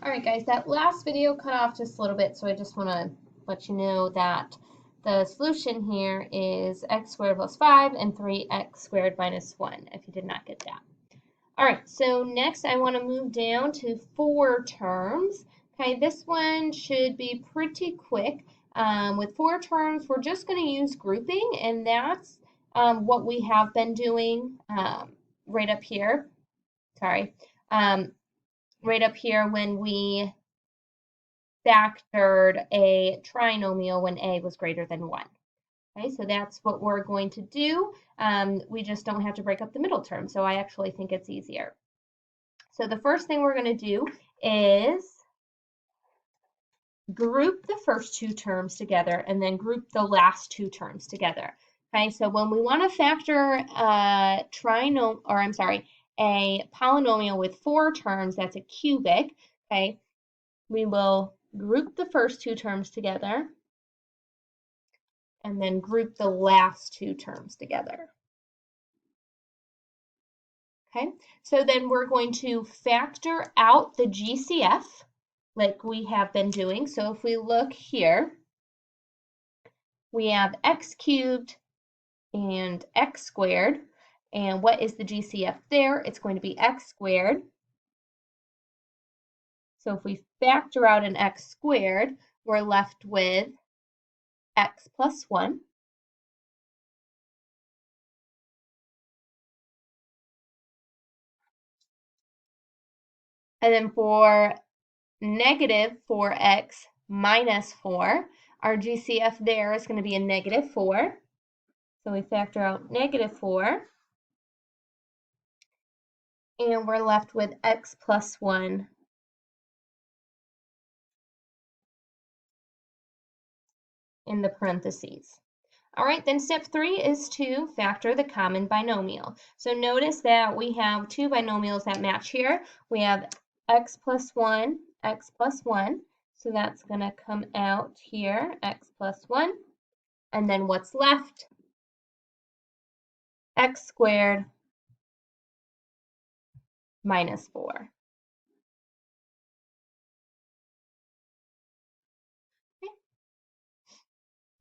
All right, guys, that last video cut off just a little bit, so I just want to let you know that the solution here is x squared plus 5 and 3x squared minus 1, if you did not get that. All right, so next I want to move down to 4 terms. Okay, this one should be pretty quick. With 4 terms, we're just going to use grouping, and that's what we have been doing right up here. Sorry. Right up here when we factored a trinomial when a was greater than 1. Okay, so that's what we're going to do. We just don't have to break up the middle term, so I actually think it's easier. So the first thing we're going to do is group the first 2 terms together and then group the last 2 terms together. Okay, so when we want to factor a polynomial with 4 terms, that's a cubic, okay, we will group the first 2 terms together and then group the last 2 terms together. Okay, so then we're going to factor out the GCF like we have been doing. So if we look here, we have x cubed and x squared. And what is the GCF there? It's going to be x squared. So if we factor out an x squared, we're left with x plus 1. And then for negative 4x minus 4, our GCF there is going to be a negative 4. So we factor out negative 4. And we're left with x plus 1 in the parentheses. All right, then step 3 is to factor the common binomial. So notice that we have 2 binomials that match here. We have x plus 1, x plus 1. So that's going to come out here, x plus 1. And then what's left? X squared minus 4.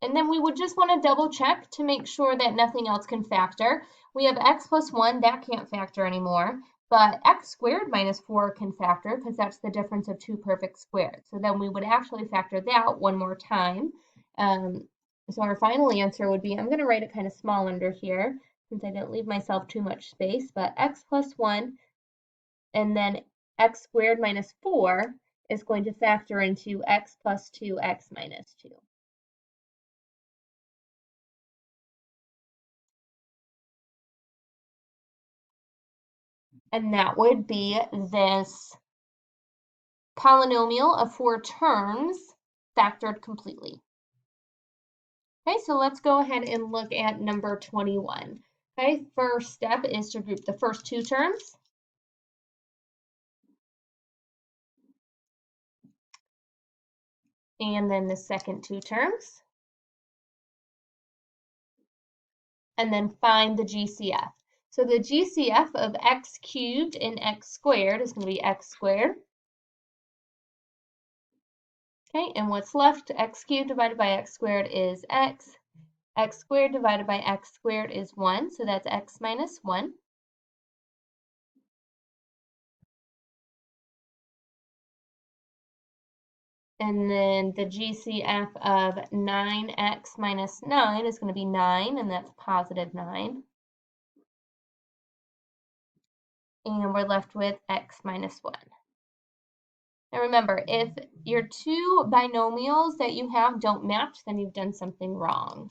And then we would just want to double check to make sure that nothing else can factor. We have x plus 1, that can't factor anymore, but x squared minus 4 can factor because that's the difference of 2 perfect squares. So then we would actually factor that one more time. So our final answer would be, I'm going to write it kind of small under here since I didn't leave myself too much space, but x plus 1 and then x squared minus 4 is going to factor into x plus 2, x minus 2. And that would be this polynomial of 4 terms factored completely. Okay, so let's go ahead and look at number 21. Okay, first step is to group the first 2 terms. And then the second 2 terms. And then find the GCF. So the GCF of x cubed and x squared is going to be x squared. Okay, and what's left? X cubed divided by x squared is x. X squared divided by x squared is 1, so that's x minus 1. And then the GCF of 9x minus 9 is going to be 9, and that's positive 9. And we're left with x minus 1. Now remember, if your 2 binomials that you have don't match, then you've done something wrong.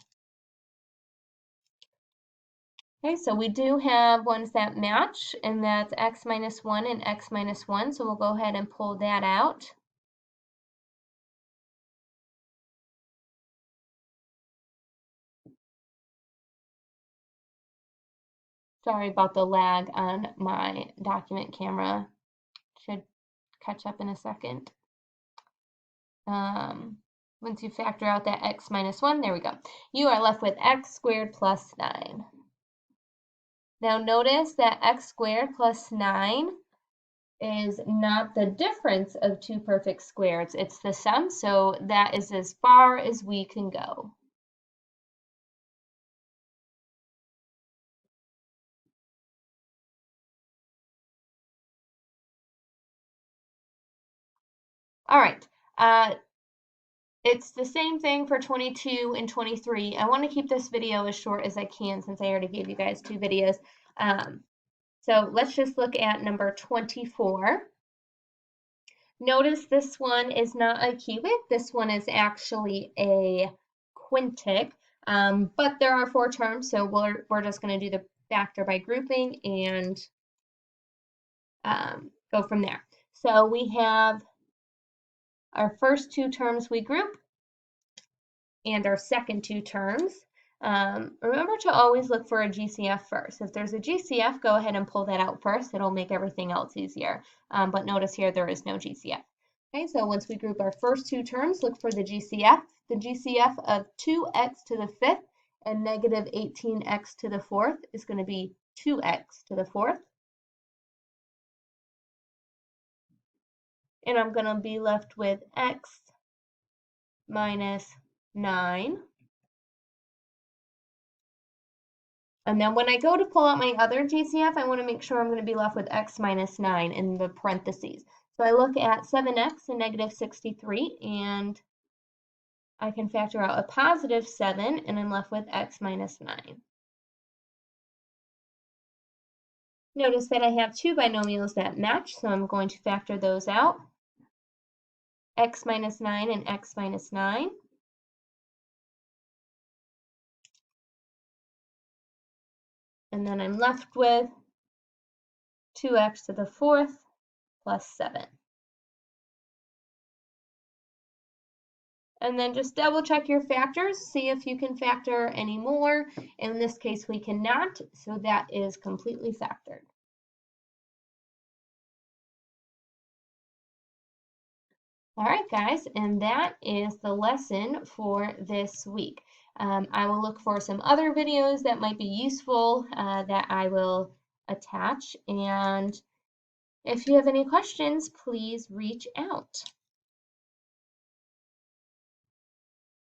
Okay, so we do have ones that match, and that's x minus 1 and x minus 1, so we'll go ahead and pull that out. Sorry about the lag on my document camera. Should catch up in a second. Once you factor out that x minus 1, there we go. You are left with x squared plus 9. Now notice that x squared plus 9 is not the difference of two perfect squares, it's the sum, so that is as far as we can go. All right, it's the same thing for 22 and 23. I want to keep this video as short as I can since I already gave you guys two videos. So let's just look at number 24. Notice this one is not a cubic. This one is actually a quintic, but there are four terms, so we're just going to do the factor by grouping and go from there. So we have our first two terms we group and our second two terms. Remember to always look for a GCF first. If there's a GCF, go ahead and pull that out first. It'll make everything else easier. But notice here there is no GCF. Okay, so once we group our first two terms, look for the GCF. The GCF of 2x to the fifth and negative 18x to the fourth is going to be 2x to the fourth. And I'm going to be left with x minus 9. And then when I go to pull out my other GCF, I want to make sure I'm going to be left with x minus 9 in the parentheses. So I look at 7x and negative 63, and I can factor out a positive 7, and I'm left with x minus 9. Notice that I have two binomials that match, so I'm going to factor those out. X minus 9 and x minus 9. And then I'm left with 2x to the fourth plus 7. And then just double check your factors, see if you can factor any more. In this case, we cannot, so that is completely factored. All right, guys, and that is the lesson for this week. I will look for some other videos that might be useful that I will attach. And if you have any questions, please reach out.